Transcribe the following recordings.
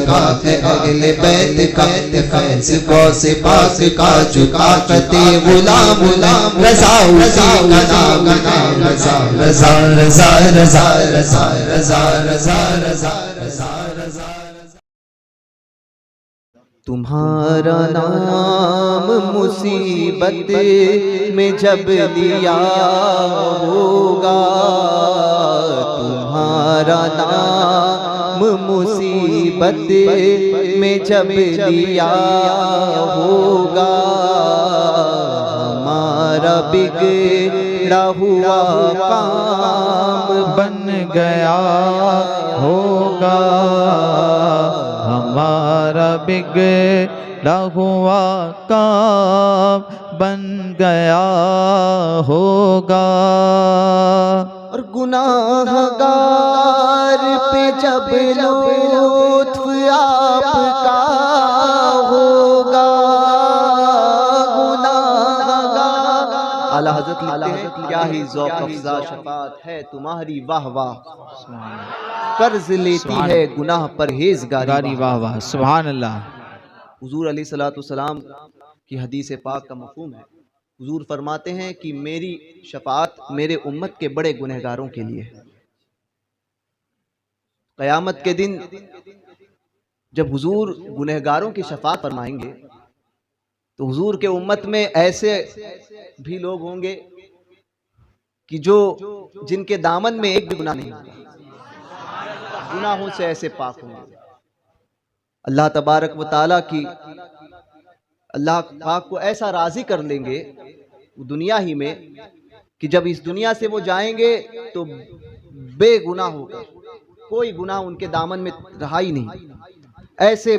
का है अहले बैत का फैज़ गौसे पाक का झुका करते गुलाम गुलाम रज़ा उसी का नाम रज़ा रज़ा रज़ा रज़ा रज़ा रज़ा रज़ा रज़ा रज़ा रज़ा। तुम्हारा नाम मुसीबत में जब लिया होगा, तुम्हारा नाम मुसीबत में जब लिया होगा, हमारा बिगड़ा हुआ काम बन गया होगा, हमारा बिगड़ा हुआ काम बन गया होगा। और गुनाहगार पे जब लुत्फ आपका होगा, गुनाहगार आला हज़रत लिखते हैं क्या ही ज़ौक़ अफ़ज़ा शफ़ाअत है तुम्हारी वाह वाह, कर्ज लेती है गुनाह परहेज़गारी वाह वाह। सुभान अल्लाह। हुज़ूर अलैहिस्सलातु वस्सलाम की हदीस पाक का मफ़हूम है, हुज़ूर फरमाते हैं कि मेरी शफ़ाअत मेरे उम्मत के बड़े गुनहगारों के लिए है। क़यामत के दिन जब हुज़ूर गुनहगारों की शफ़ाअत फरमाएंगे तो हुज़ूर के उम्मत में ऐसे भी लोग होंगे कि जो जिनके दामन में एक भी गुनाह नहीं होगा, गुनाहों से ऐसे पाक होंगे। अल्लाह तबारक व तआला की अल्लाह पाक को ऐसा राज़ी कर लेंगे दुनिया ही में कि जब इस दुनिया से वो जाएंगे तो बेगुनाह होकर कोई गुनाह उनके दामन में रहा ही नहीं, ऐसे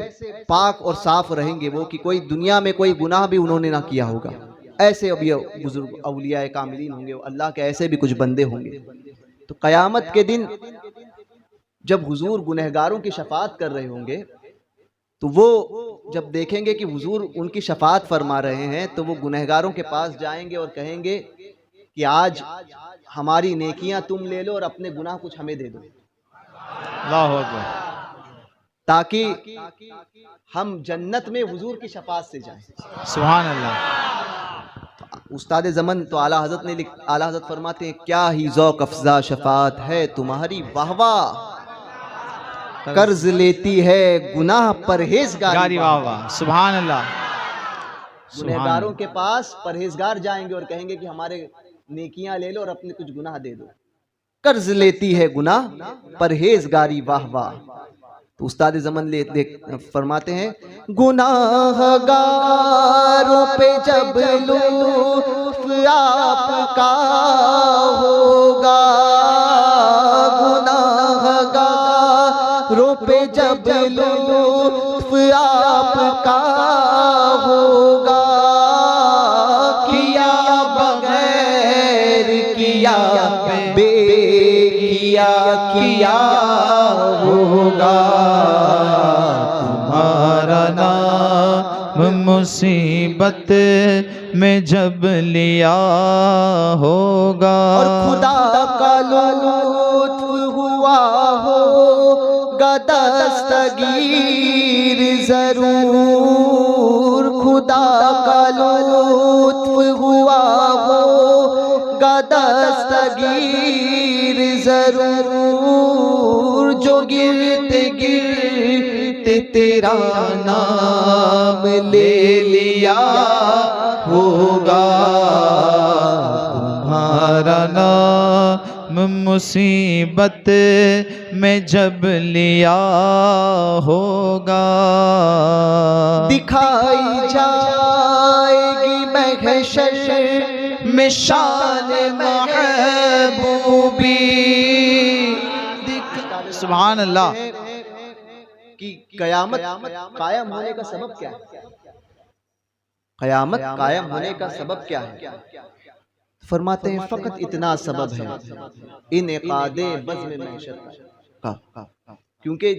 पाक और साफ रहेंगे वो कि कोई दुनिया में कोई गुनाह भी उन्होंने ना किया होगा। ऐसे अभी बुजुर्ग औलिया कामिलीन होंगे, अल्लाह के ऐसे भी कुछ बंदे होंगे। तो क़यामत के दिन जब हुजूर गुनहगारों की शफ़ाअत कर रहे होंगे तो वो जब देखेंगे कि हुजूर उनकी शफ़ाअत फरमा रहे हैं तो वो गुनहगारों के पास जाएंगे और कहेंगे कि आज हमारी नेकियां तुम ले लो और अपने गुनाह कुछ हमें दे दो, अल्लाहु अकबर, ताकि हम जन्नत में हुजूर की शफ़ाअत से जाएं। सुभान अल्लाह। उस्ताद ज़मन तो आला हज़रत फरमाते हैं क्या ही ज़ौक़ अफ़ज़ा शफ़ाअत है तुम्हारी वाह वाह, कर्ज लेती है गुनाह परहेज़गारी वाह वाह। सुभान अल्लाह। गुनहगारों के पास परहेज़गार जाएंगे और कहेंगे कि हमारे नेकियां ले लो और अपने कुछ गुनाह दे दो, कर्ज लेती है गुनाह परहेज़गारी वाह वाह। तो उस्ताद ज़मन फरमाते हैं गुनाहगारों पे जब लुत्फ़ आपका होगा, गुनाहगारों पे जब लुत्फ़ आपका होगा, किया बगैर किया बेकिया किया होगा, तुम्हारा नाम मुसीबत में जब लिया होगा, और खुदा का लुत्फ़ हुआ होगा दस्तगीर ज़रूर, खुदा का लुत्फ़ हुआ होगा दस्तगीर ज़रूर, जो गिरते गिरते तेरा नाम ले लिया होगा, तुम्हारा नाम मुसीबत में जब लिया होगा, दिखाई जाएगी महशर में शान महबूबी। सुभान अल्लाह। कि क़यामत कायम होने का सबब क्या है? क़यामत कायम होने का सबब क्या है? फरमाते हैं फ़कत इतना सबब है इनेक़ादे बज़्म महशर का, क्योंकि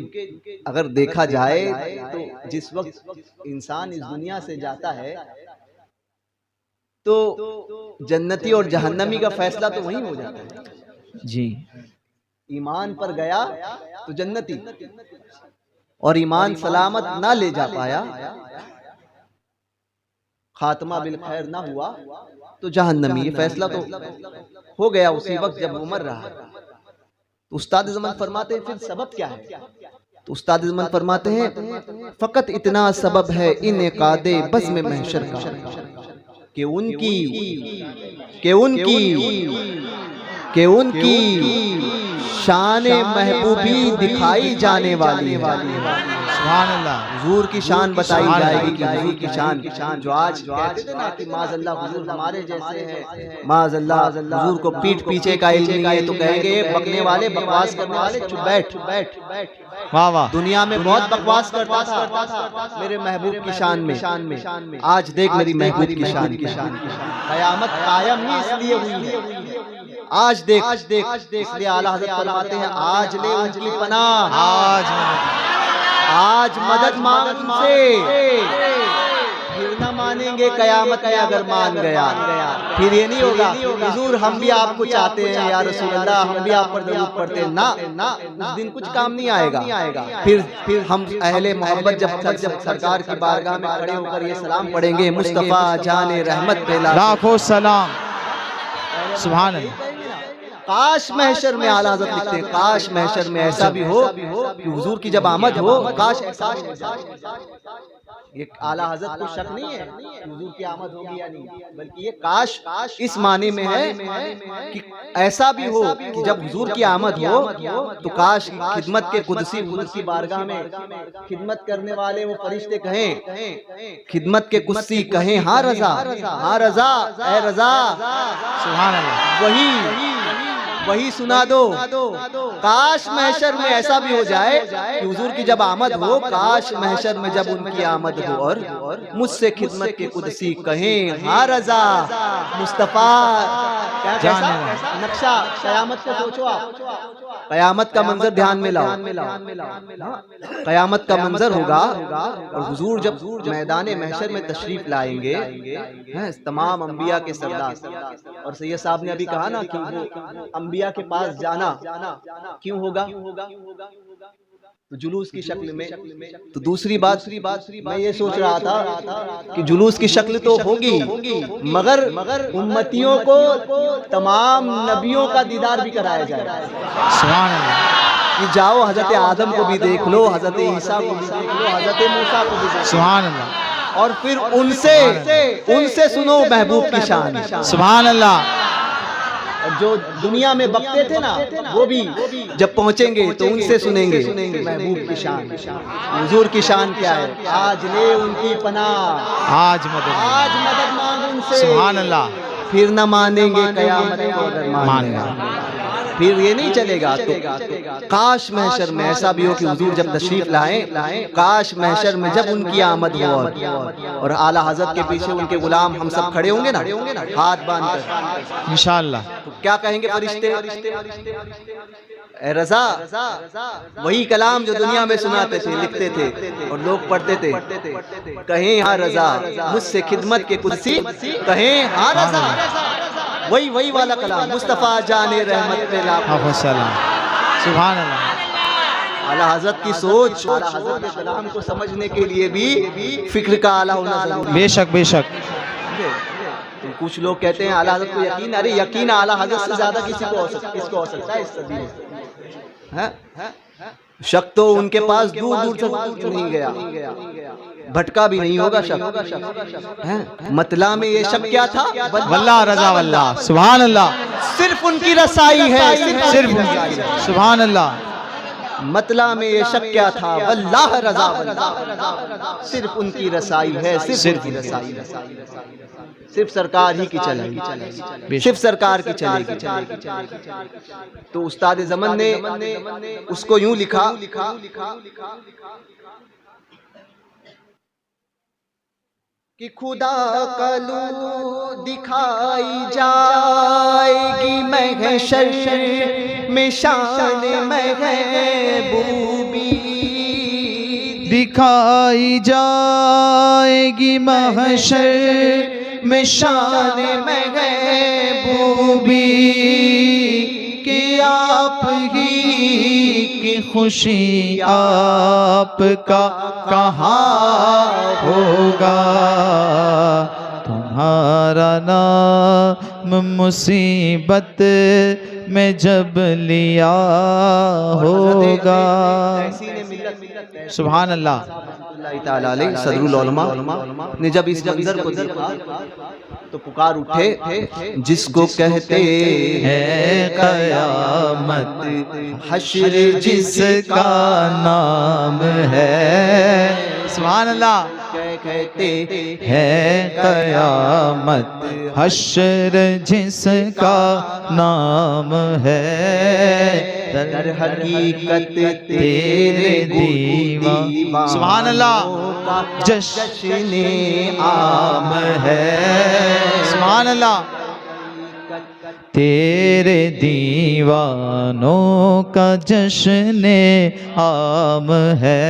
अगर देखा जाए तो जिस वक्त इंसान इस दुनिया से जाता है तो जन्नती और जहन्नमी का फैसला तो वहीं हो जाता है जी। ईमान पर गया तो जन्नती, और ईमान सलामत ना ले जा पाया, खात्मा बिल खैर ना हुआ, तो जहन्नमी। ये फैसला तो हो गया उसी वक्त जब वो मर रहा है। तो उस्ताद ज़मान फरमाते हैं फिर सबब क्या है? तो उस्ताद ज़मान फरमाते हैं फकत इतना सबब है इन कादे बज़्म महशर का कि उनकी शान महबूबी दिखाई जाने वाली है। सुभान अल्लाह। हुजूर की शान बताई जाएगी कि हुजूर की शान जो आज कहते थे ना कि माज़अल्लाह हुजूर हमारे जैसे हैं, माज़अल्लाह हुजूर को पीठ पीछे का इल्म नहीं है, तो कहेंगे बकने वाले, बकवास करने वाले, चुप बैठ। वाह वाह। दुनिया में बहुत बकवास करता था मेरे महबूब की शान में, आज देख मेरी महबूब की शान। क़यामत कायम ही इसलिए हुई है, आज देख। इसलिए आला हज़रत फरमाते हैं आज ले उनकी पनाह, आज मदद मांग उनसे, फिर न मानेंगे कयामत में अगर मान गया। फिर ये नहीं होगा हुजूर हम भी आपको चाहते हैं या रसूल अल्लाह, हम भी आप पर दरूद पढ़ते हैं, ना उस दिन कुछ काम नहीं आएगा। फिर हम अहले मोहब्बत जब सरकार की बारगाह में खड़े होकर ये सलाम पढ़ेंगे, मुस्तफ़ा जाने रहमत पे लाखों सलाम। सुभान अल्लाह। काश महशर में आला हज़रत लिखते हैं, काश महशर में ऐसा भी हो कि हुजूर की जब आमद हो, काश ऐसा हो। ये आला हज़रत को शक नहीं है कि हुजूर की आमद होगी या नहीं, बल्कि ये काश इस माने में है कि ऐसा भी हो कि जब हुजूर की आमद हो तो काश खिदमत के कुदसी हुजूर की बारगाह में खिदमत करने वाले वो फरिश्ते कहें, खिदमत के कुदसी कहें हाँ रज़ा, हाँ रज़ा, ए रज़ा। सुभान अल्लाह। वही सुना दो। काश महशर में ऐसा भी हो जाए कि हुजूर की जब आमद हो, काश महशर में जब उनकी आमद हो और मुझसे खिदमत के कुदसी कहें हाँ रज़ा मुस्तफ़ा। कैसा नक्शा क़यामत का सोचो आप, क़यामत का मंजर ध्यान में लाओ। क़यामत का मंजर होगा और हुजूर जब मैदान महशर में तशरीफ लाएंगे, तमाम अंबिया के सरदार। और सैयद साहब ने अभी कहा ना कि वो अंबिया के पास जाना क्यों होगा? तो जुलूस की शक्ल में। तो दूसरी बात मैं ये सोच रहा था कि जुलूस की शक्ल तो होगी, मगर उम्मतियों को तमाम नबियों का दीदार भी कराया जाए। सुभान अल्लाह। कि जाओ हजरत आदम को भी देख लो, हजरत ईसा को भी देख लो, हजरत मूसा को भी देख लो। सुभान अल्लाह। और फिर उनसे सुनो महबूब की शान। सुभान अल्लाह। जो दुनिया में बकते थे ना, वो भी जब पहुंचेंगे तो उनसे सुनेंगे महबूब की शान। हुजूर की शान क्या है? आज ले उनकी पनाह, आज मदद मांग उनसे। सुभान अल्लाह। फिर न मानेंगे कयामत को अगर मान गए, फिर ये नहीं चलेगा। तो काश महशर में ऐसा भी हो कि हुजूर जब तशरीफ लाएं, काश महशर में जब उनकी आमद हो और आला हज़रत के पीछे उनके गुलाम हम सब खड़े होंगे ना, हाथ बांधकर इंशाअल्लाह। तो क्या कहेंगे फरिश्ते? ए रज़ा, वही कलाम जो दुनिया में सुनाते थे, लिखते थे और लोग पढ़ते थे, कहें हाँ रज़ा मुझसे खिदमत के कुदसी कहें हाँ रज़ा। वही वाला कलाम, मुस्तफ़ा जाने रहमत पे लाखों सलाम। सुभान अल्लाह। आला हज़रत की सोच, आला हज़रत के कलाम को समझने के लिए भी फिक्र का आला होना जरूरी। बेशक। तो कुछ लोग कहते हैं आला हज़रत को यकीन, अरे यकीन आला हज़रत से ज्यादा किसको हो सकता है इस सदी में? शक तो उनके पास दूर तक नहीं गया, भटका भी नहीं होगा शक। मतला में ये शक क्या था? वल्लाह रज़ा वल्लाह। सुभान अल्लाह। सिर्फ उनकी रसाई है, सिर्फ। सुभान अल्लाह। मतला में ये शक क्या था? वल्लाह रज़ा वल्लाह। सिर्फ उनकी रसाई है, सिर्फ रसाई, सिर्फ सरकार ही की चलेगी, सिर्फ सरकार की चलेगी। तो उस्ताद ज़मन ने उसको यूं लिखा कि खुदा कलू दिखाई जाएगी महशर में शान महबूबी, दिखाई जाएगी महशर में शान महबूबी कि आप ही की खुशी आपका कहाँ होगा, तुम्हारा नाम मुसीबत में जब लिया होगा। सुभान अल्लाह। सदरुल उलमा ने जब इस मंजर को देखा तो पुकार उठे, जिसको कहते है क़यामत, हश्र जिसका नाम है। सुभान अल्लाह। कहते है क़यामत, हश्र जिसका नाम है, दर हकीकत तेरे दीवान। सुभान अल्लाह। जश्न आम है। सुभान अल्लाह। तेरे दीवानों का जश्न आम है।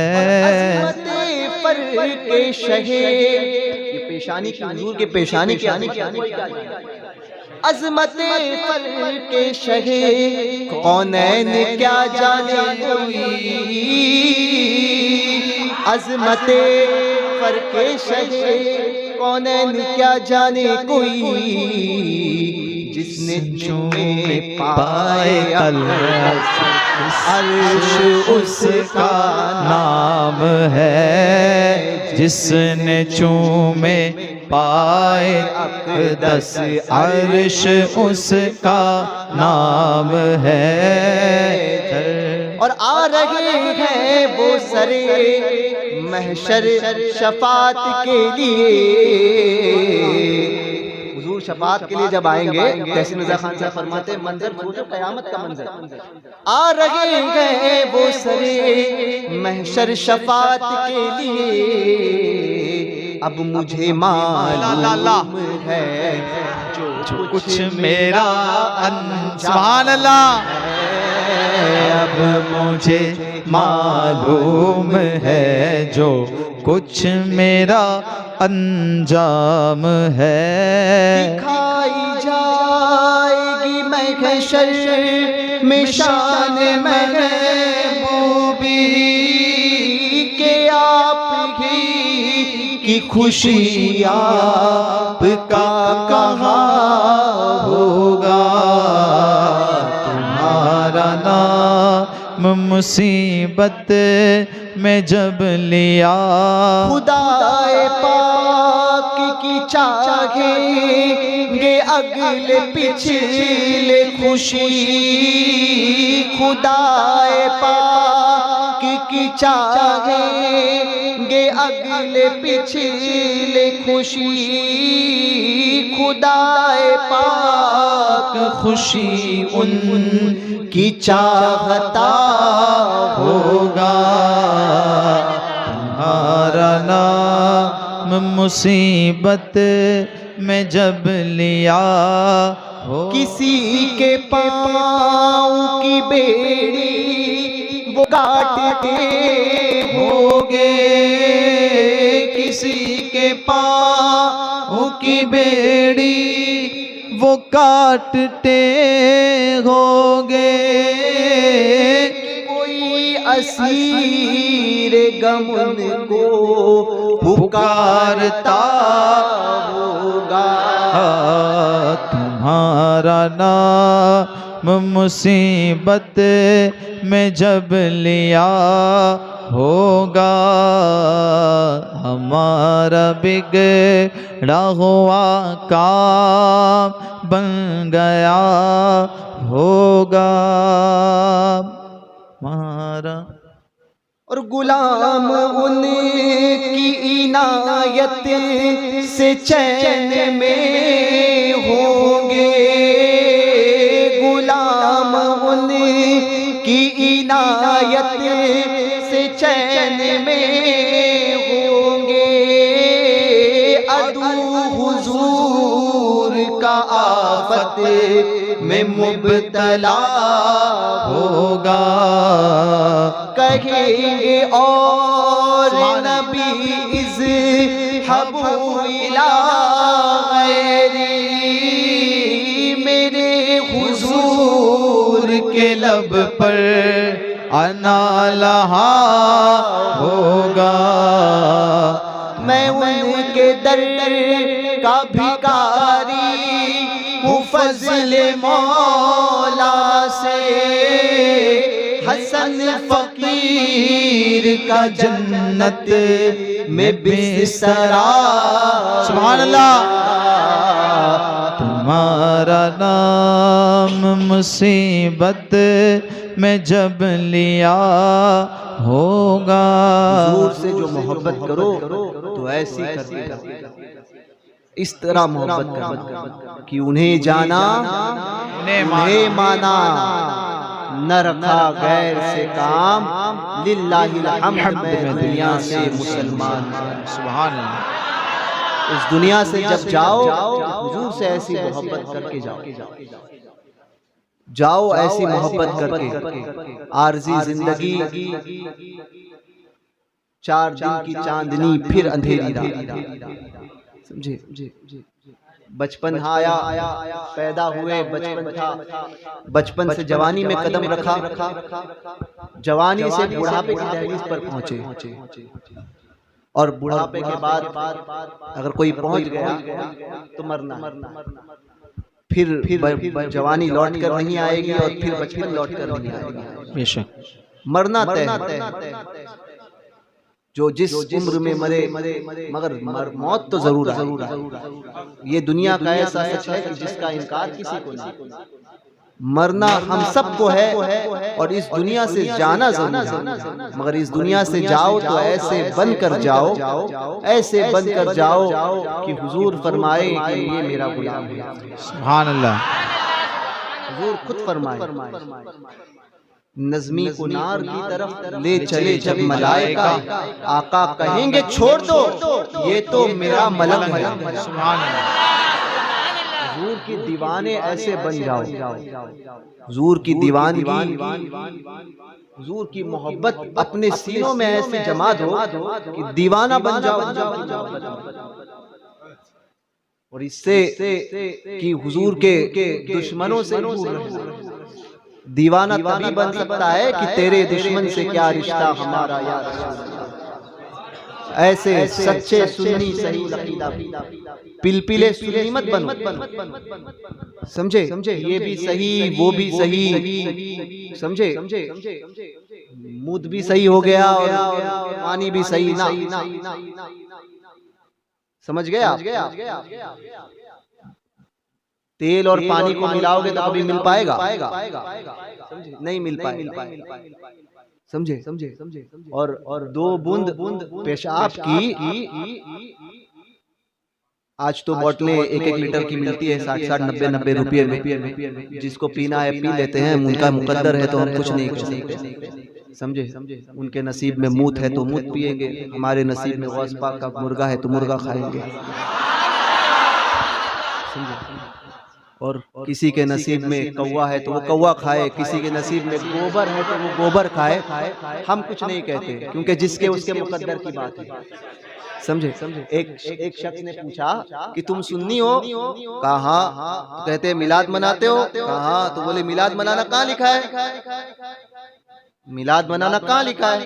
के शहे, ये पेशानी की, हुजूर के पेशानी की अज़मत पर के शहे, कौनैन क्या जाने कोई, अज़मत पर के शहे, कौनैन क्या जाने कोई, जिसने चूमे पाए अर्श उसका नाम है, जिसने चूमे पाए अक़दस अर्श उसका नाम है। और आ रहे हैं वो सरे महशर शफात के लिए, हुजूर शफात के लिए जब आएंगे, तहसीन रज़ा खान साहब फरमाते हैं मंजर सोचो क़यामत का मंजर, आ रहे हैं वो सरे महशर शफात के लिए, अब मुझे मालूम है जो कुछ मेरा सुभान अल्लाह। अब मुझे मालूम है जो कुछ मेरा अंजाम है। दिखाई जाएगी महशर में शान महबूबी के, आप की खुशी आपका कहाँ होगा, तुम्हारा नाम मुसीबत में जब लिया, खुदाए पाक की चाहेंगे अगले पिछले खुशी, खुदाए पाक की चाहेंगे अगले पिछले खुशी, खुदाए पाक खुशी उन की चाहता होगा, तुम्हारा नाम मुसीबत में जब लिया हो। किसी के पाँव की बेड़ी वो काटते होगे, किसी के पाँव की बेड़ी वो काटते होगे, कोई असीर गम को पुकारता होगा, तुम्हारा नाम मुसीबत में जब लिया होगा, हमारा बिगड़ा हुआ काम बन गया होगा हमारा। और गुलाम उनकी इनायत से चैन में होंगे, गुलाम उनकी इनायत से चैन में होंगे, अदू हुजूर का आफत में मुब्तला होगा, कहेंगे और नबी इज़हबू इला गैरी, मेरे हुजूर के लब पर अनालहा होगा। मैं उनके दर का भिखारी हूँ फज़्ल मौला से, हसन फकीर का जन्नत में बिस्तरा। सुभान अल्लाह। तुम्हारा नाम मुसीबत में जब लिया होगा। हुजूर से जो मोहब्बत करो तो ऐसी करके इस तरह मोहब्बत करो कि उन्हें जाना उन्हें माना, न रखा गैर से काम, लिल्लाहिल हम्द में दुनिया से मुसलमान। सुभान अल्लाह। इस दुनिया से जब जाओ हुजूर से ऐसी मोहब्बत करके जाओ ऐसी मोहब्बत करके। आरज़ी जिंदगी 4 दिन की चांदनी फिर अंधेरी रात। समझे? बचपन आया, पैदा हुए, बचपन था, बचपन से जवानी में कदम रखा, जवानी से बुढ़ापे की दहलीज पर पहुंचे, और बुढ़ापे के बाद अगर कोई पहुंच गया तो मरना। फिर जवानी लौट कर नहीं आएगी और फिर बचपन लौट कर नहीं आएगी। बेशक मरना तय। जो जिस उम्र में मरे, मगर मौत तो जरूर है। ये दुनिया का ऐसा सच है कि जिसका इनकार किसी को नहीं। मरना हम सबको है और इस दुनिया से जाना जरूर है, मगर इस दुनिया से जाओ तो ऐसे बन कर जाओ, ऐसे बन कर जाओ कि हुजूर फरमाए कि ये मेरा गुलाम है। सुभान अल्लाह। हुजूर खुद फरमाए, नज़मी को नार की तरफ ले चले जब मलाइका, आका कहेंगे छोड़ दो ये तो मेरा मलंग है। सुभान अल्लाह। हुजूर की दीवाने ऐसे बन जाओ, हुजूर की दीवानगी, हुजूर की मोहब्बत अपने सीनों में ऐसे जमा दो कि दीवाना बन जाओ। और इससे कि हुजूर के दुश्मनों से दूर रहो। दीवाना तभी बन सकता है कि तेरे दुश्मन से क्या रिश्ता हमारा या रसूल। ऐसे सच्चे सुन्नी सही अकीदा पिलपिले सुन्नी मत बनो। समझे? ये भी सही वो भी सही। समझे? मूड भी सही हो गया और पानी भी सही ना। समझ गया? तेल और पानी को मिलाओगे तो कभी मिल पाएगा? नहीं मिल पाएगा। समझे? और 2 बूंद पेशाब की आज तो बोतलें 1-1 लीटर की मिलती है 60-60, 90-90 रुपये में। जिसको पीना है पी लेते हैं, उनका मुकद्दर है तो हम कुछ नहीं कर सकते। समझे? उनके नसीब में मूत है तो मूत पिएंगे, हमारे नसीब में गौस पाक का मुर्गा है तो मुर्गा खाएंगे। और किसी के नसीब में कौवा है तो वो कौवा खाए, किसी के नसीब में गोबर है तो वो गोबर खाए। हम कुछ नहीं कहते क्योंकि जिसके उसके मुकद्दर की बात है। समझे? एक शख्स ने पूछा कि तुम सुन्नी हो? कहा हाँ। तो कहते मिलाद मनाते हो? कहा हाँ। तो बोले मिलाद मनाना कहाँ लिखा है? मिलाद मनाना कहाँ लिखा है?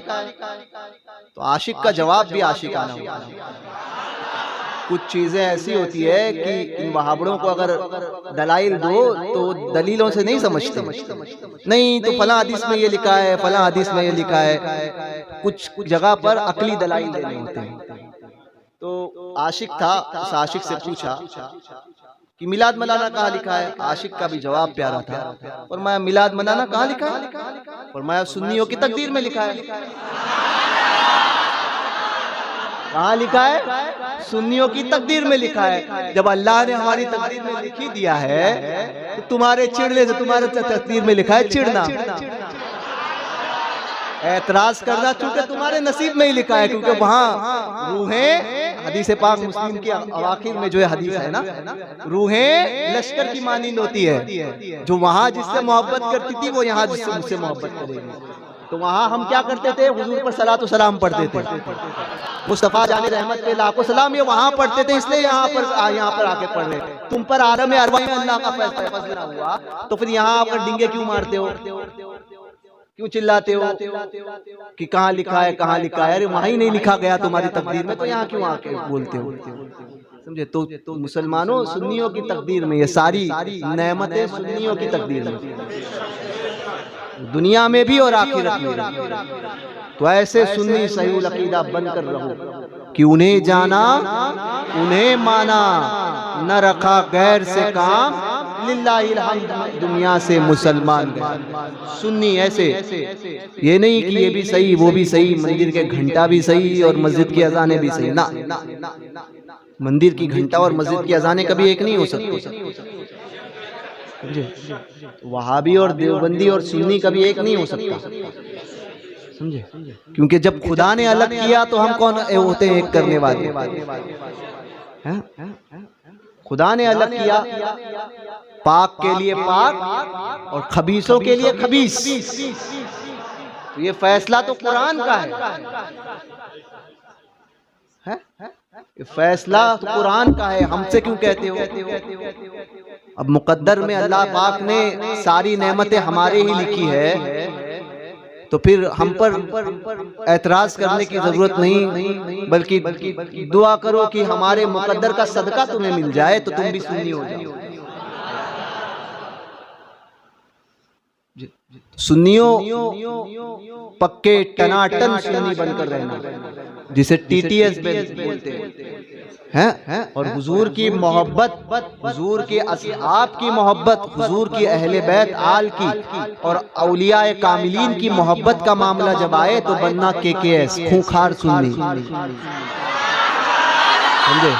तो आशिक का जवाब भी आशिकाना होता है। कुछ चीजें ऐसी होती है कि इन वहाबड़ों को अगर दलाइल दो तो दलीलों से नहीं समझते। नहीं तो फला हदीस में ये लिखा है, फला हदीस में ये लिखा है। कुछ जगह पर अकली दलाइल देने होते हैं। तो आशिक था, उस आशिक से पूछा कि मिलाद मनाना कहाँ लिखा है? आशिक का भी जवाब प्यारा था, फरमाया मिलाद मनाना कहाँ लिखा है? फरमाया सुन्नियों की तकदीर में लिखा है। कहाँ लिखा है? सुन्नियों की तकदीर में लिखा है। जब अल्लाह ने हमारी तकदीर में लिखी दिया है तो तुम्हारे चिढ़ने से तुम्हारे तकदीर में लिखा है चिढ़ना, एतराज करना चूंकि तुम्हारे नसीब में ही लिखा है। क्योंकि वहाँ रूहें, हदीस पाक मुस्लिम के आखिर में जो है हदीस है ना, रूहें लश्कर की मानिंद होती है। जो वहाँ जिससे मोहब्बत करती थी वो यहाँ जिससे मुझसे मोहब्बत करेगी। तो वहाँ हम क्या करते थे? हुजूर पर सलात व सलाम पढ़ते थे। मुस्तफा जाने रहमत पे लाखों सलाम, ये वहाँ पढ़ते थे, इसलिए यहाँ पर आके पढ़ रहे। तुम पर आलम अरवा में अल्लाह का फैसला हुआ तो फिर यहाँ आकर डिंगे क्यों मारते हो? क्यों चिल्लाते हो कि कहाँ लिखा है, कहाँ लिखा है? अरे वहां ही नहीं लिखा गया तुम्हारी तकदीर में, तो यहाँ क्यों आके बोलते हो? समझे? तो मुसलमानों, सुन्नियों की तकदीर में ये सारी नेमतें सुन्नियों की तकदीर में, दुनिया में भी और आखिरत में भी। तो ऐसे सुन्नी सही अकीदा बनकर रहो कि उन्हें जाना, उन्हें माना, न रखा गैर से काम, लिल्लाहिल हम्द, दुनिया से मुसलमान गए। सुन्नी ऐसे, ये नहीं कि ये भी सही वो भी सही, मंदिर के घंटा भी सही और मस्जिद की अजानें भी सही, ना, मंदिर की घंटा और मस्जिद की अजानें कभी एक नहीं हो सकती। वहाबी और देवबंदी और सुन्नी कभी एक नहीं हो सकता, समझे? क्योंकि जब खुदा ने अलग किया तो हम कौन होते हैं एक करने वाले? खुदा ने अलग किया, पाक के लिए पाक और खबीसों के लिए खबीस। तो ये फैसला तो कुरान का है? ये फैसला तो कुरान का है, हमसे क्यों कहते हो? अब मुकद्दर में अल्लाह पाक ने सारी नेमतें हमारे ही लिखी है, तो फिर हम पर ऐतराज करने की जरूरत नहीं, बल्कि दुआ करो कि हमारे मुकद्दर का सदका तुम्हें मिल जाए तो तुम भी सुन्नी हो जाओ। सुन्नियों पक्के टनाटन सुन्नी बनकर रहना, जिसे टीटीएस बोलते हैं। और हुजूर की मोहब्बत, हुजूर के असहाब की मोहब्बत, हुजूर की अहले बैत आल की और औलियाए कामिलीन की मोहब्बत का मामला जब आए तो बनना केकेएस, खूंखार सुन्नी, समझे?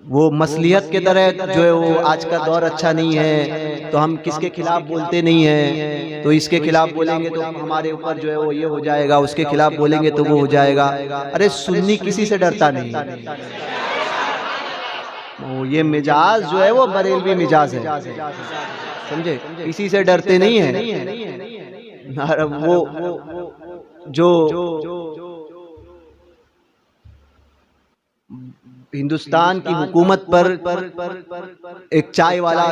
वो मसलियत के तरह जो है वो आज का दौर अच्छा नहीं है तो हम किसके खिलाफ बोलते नहीं है, तो इसके खिलाफ बोलेंगे तो हमारे ऊपर जो है वो ये हो जाएगा, उसके खिलाफ बोलेंगे तो वो हो जाएगा। अरे सुन्नी किसी से डरता नहीं, वो ये मिजाज जो है वो बरेलवी मिजाज है, समझे? किसी से डरते नहीं है। वो जो हिंदुस्तान की हुकूमत पर एक चाय वाला,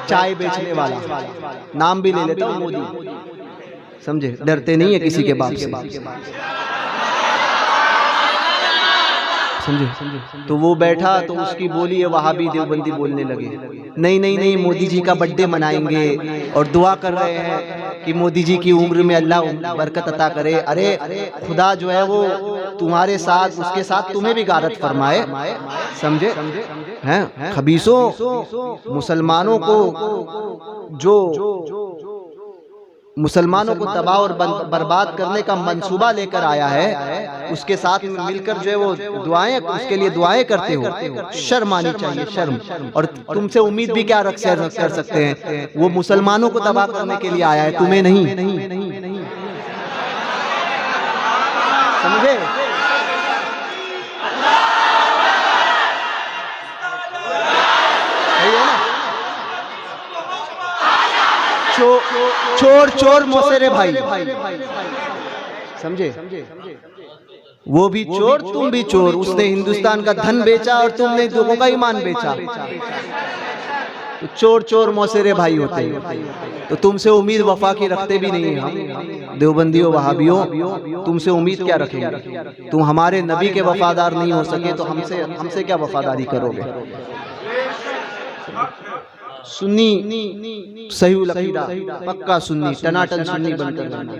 चाय बेचने वाला, नाम भी ले लेता हूँ, मोदी, समझे? डरते नहीं है किसी के बाप से, समझे? तो वो बैठा तो उसकी बोली है वहाबी देवबंदी बोलने लगे, नहीं नहीं नहीं, मोदी जी का बर्थडे मनाएंगे और दुआ कर रहे हैं कि मोदी जी की उम्र में अल्लाह बरकत अता करे। अरे खुदा जो है वो तुम्हारे साथ, उसके साथ तुम्हें भी गारत फरमाए, समझे? हैं खबीसों, मुसलमानों को जो मुसलमानों को तबाह और बर्बाद करने का मंसूबा लेकर आया है, उसके साथ मिलकर जो है वो दुआएं, उसके लिए दुआएं करते हो। शर्म आनी चाहिए, शर्म। और तुमसे उम्मीद भी क्या कर सकते हैं? वो मुसलमानों को तबाह करने के लिए आया है, तुम्हें नहीं, समझे? चोर चोर मौसेरे भाई, समझे? वो भी चोर, तुम भी चोर। उसने हिंदुस्तान का धन बेचा और तुमने लोगों का ईमान बेचा। तो चोर चोर मौसेरे भाई होते हैं। तो तुमसे उम्मीद वफा की रखते भी नहीं हम देवबंदियों वहाबियों, तुमसे उम्मीद क्या रखेंगे? तुम हमारे नबी के वफादार नहीं हो सके तो हमसे क्या वफादारी करोगे? सुन्नी सही अकीदा, पक्का सुन्नी, टनाटन सुन्नी बनकर रहना,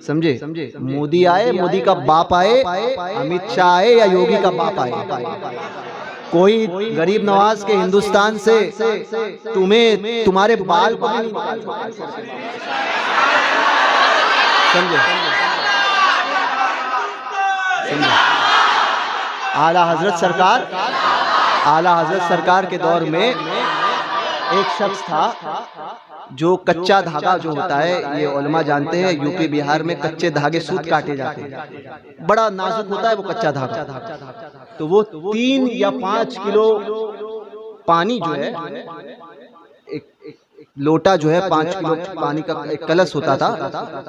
समझे? मोदी आए, मोदी का बाप आए, अमित शाह आए या योगी का बाप आए, कोई गरीब नवाज के हिंदुस्तान से तुम्हें, तुम्हारे बाल को नहीं निकाल सकते, समझे? आला हजरत सरकार के दौर में एक शख्स था जो कच्चा धागा जो होता है, ये उलमा जानते हैं, यूपी बिहार में कच्चे धागे सूत काटे जाते हैं, बड़ा नाजुक होता है वो कच्चा धागा। तो वो 3 या 5 किलो पानी जो है लोटा जो है 5 किलो पानी का एक कलश होता था,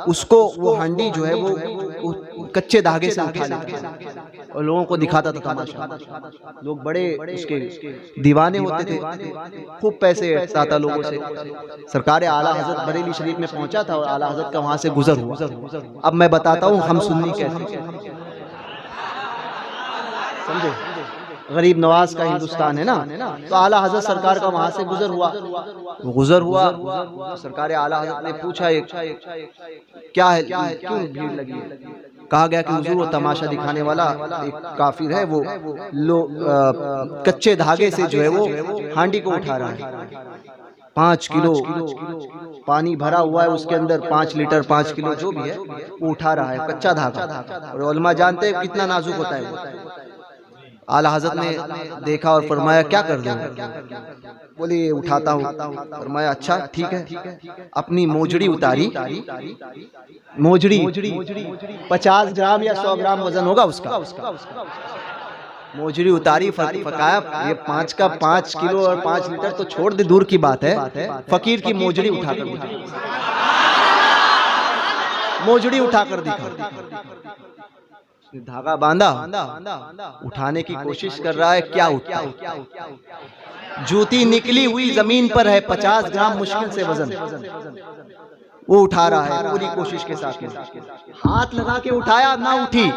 उसको वो हांडी जो है वो कच्चे धागे से उठा लेता और लोगों को दिखाता था तमाशा। लोग बड़े उसके दीवाने होते थे, खूब पैसे हटता था लोगों से। सरकार आला हजरत बरेली शरीफ में पहुंचा था और आला हजरत का वहां से गुजर हुआ। अब मैं बताता हूँ हम सुन्नी कैसे, समझे? गरीब नवाज का हिंदुस्तान है ना, तो आला हजरत सरकार का वहां से गुजर हुआ। सरकार आला हजरत ने पूछा क्या है, क्यों भीड़ लगी है? कहा गया कि हुजूर वो तमाशा दिखाने वाला एक काफिर है, वो कच्चे धागे से जो है वो हांडी को उठा रहा है। 5 किलो पानी भरा हुआ है, उसके अंदर 5 लीटर 5 किलो जो भी है वो उठा रहा है, कच्चा धागा। और उलमा जानते हैं कितना नाजुक होता है वो। आला हजरत ने देखा और फरमाया क्या कर रहे हो? बोले उठाता हूँ। फरमाया अच्छा ठीक है। अपनी मोजड़ी उतारी, मोजड़ी 50 ग्राम या 100 ग्राम वजन होगा उसका। मोजड़ी उतारी, फकाया, ये 5 का 5 किलो और 5 लीटर तो छोड़ दे, दूर की बात है, फकीर की मोजड़ी उठाकर मोजड़ी उठाकर दिखा। धागा बांधा, उठाने की कोशिश कर रहा है, क्या उठता है? जूती निकली हुई जमीन पर है, 50 ग्राम मुश्किल से वजन वो उठा रहा है पूरी कोशिश के साथ। हाथ लगा के उठाया, ना उठी।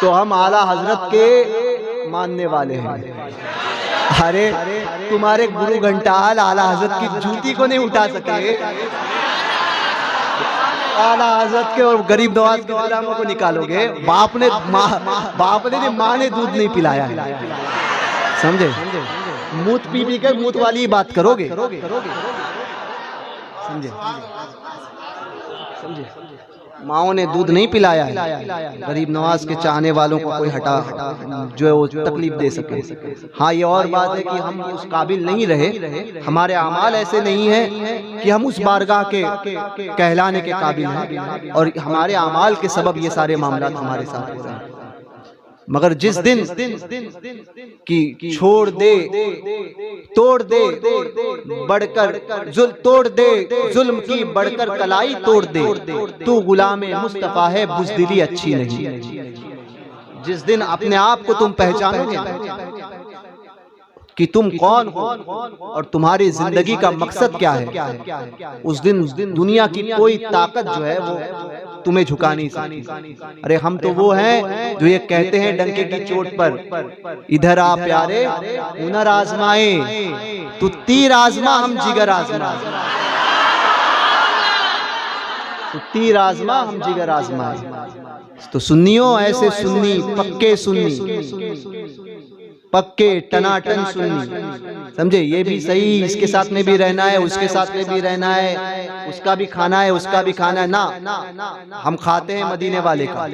तो हम आला हजरत के मानने वाले हैं। अरे तुम्हारे गुरु घंटाल आला हजरत की जूती को नहीं उठा सके, आला हजरत के और गरीब नवाज के गुलामों को निकालोगे? बाप ने माँ ने दूध नहीं पिलाया है, समझे? मूत पी कर मूत वाली बात करोगे, समझे? माओ ने दूध नहीं पिलाया है। गरीब नवाज के चाहने वालों को कोई हटा जो है वो तकलीफ दे सके। हाँ, ये और बात है कि हम उस काबिल नहीं रहे, हमारे अमाल ऐसे नहीं है कि हम उस बारगाह के कहलाने के काबिल हैं, और हमारे अमाल के सबब ये सारे मामला हमारे साथ हो रहे हैं। मगर जिस दिन की छोड़ दे, तोड़ दे, बढ़कर तोड़ दे, जुल्म की बढ़कर कलाई तोड़ दे, तू गुलामे मुस्तफा है, बुज़दिली अच्छी नहीं। जिस दिन अपने आप को तुम पहचानोगे कि तुम कौन हो और तुम्हारी जिंदगी का मकसद क्या है, उस दिन दुनिया की कोई ताकत जो है वो तुम्हें झुका नहीं सकती। अरे हम तो वो हैं जो ये कहते हैं डंके की चोट पर, इधर आ प्यारे हुनर आजमाए, तू तीर आजमा हम जिगर आजमा, तू तीर आजमा हम जिगर आजमाए। तो सुन्नियों, ऐसे सुन्नी, पक्के सुन्नी, पक्के टनाटन सुन्नी, समझे? ये भी सही, इसके साथ में भी रहना है, उसके साथ में भी रहना है, उसका भी खाना है, उसका भी खाना है ना। हम खाते हैं मदीने वाले का,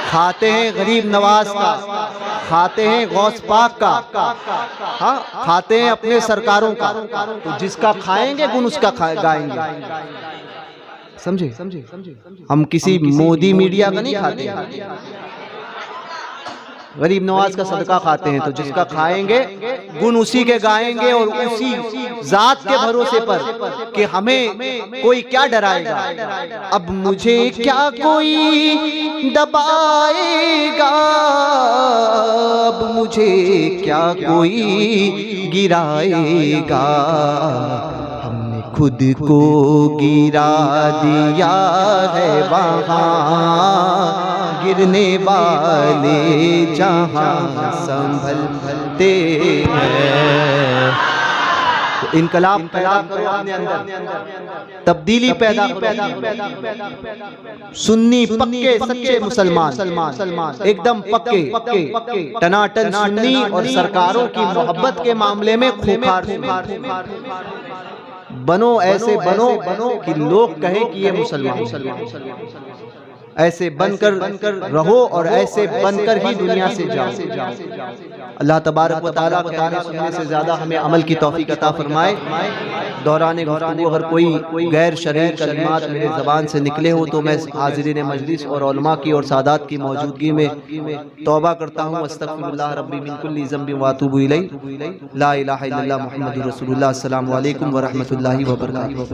खाते हैं गरीब नवाज का, खाते हैं गौस पाक का, हाँ, खाते हैं अपने सरकारों का। तो जिसका खाएंगे गुण उसका गाएंगे, समझे? हम किसी मोदी मीडिया का नहीं खाते, गरीब नवाज का सदका खाते हैं। तो जिसका खाएंगे गुण उसी के गाएंगे, और उसी जात के भरोसे पर कि हमें कोई क्या डराएगा, अब मुझे क्या कोई दबाएगा, अब मुझे क्या कोई गिराएगा, हमने खुद को गिरा दिया है वहाँ, गिरने वाले जहां संभलते हैं। तो इनकलाब पैदा करो अपने अंदर, तब्दीली पैदा करो। सुन्नी पक्के सच्चे मुसलमान, एकदम पक्के टनाटन सुन्नी, और सरकारों की मोहब्बत के मामले में खूंखार बनो। ऐसे बनो कि लोग कहें कि ये मुसलमान। ऐसे बनकर रहो और ऐसे बनकर ही दुनिया से जाओ। अल्लाह तबारक व तआला कहने सुनने से ज्यादा हमें अमल की तौफीक अता फरमाए। दौरान गुफ्तगू अगर कोई गैर शरई कलिमात मेरे ज़बान से निकले हो तो मैं हाज़िरीन मजलिस और उलमा की और सादात की मौजूदगी में तौबा करता हूँ। अस्तग़फिरुल्लाह रब्बी मिन कुल्ली ज़ंबिन व अतूबु इलैहि। ला इलाहा इल्लल्लाह मुहम्मदुर रसूलुल्लाह। अस्सलामु अलैकुम व रहमतुल्लाहि व बरकातुहू।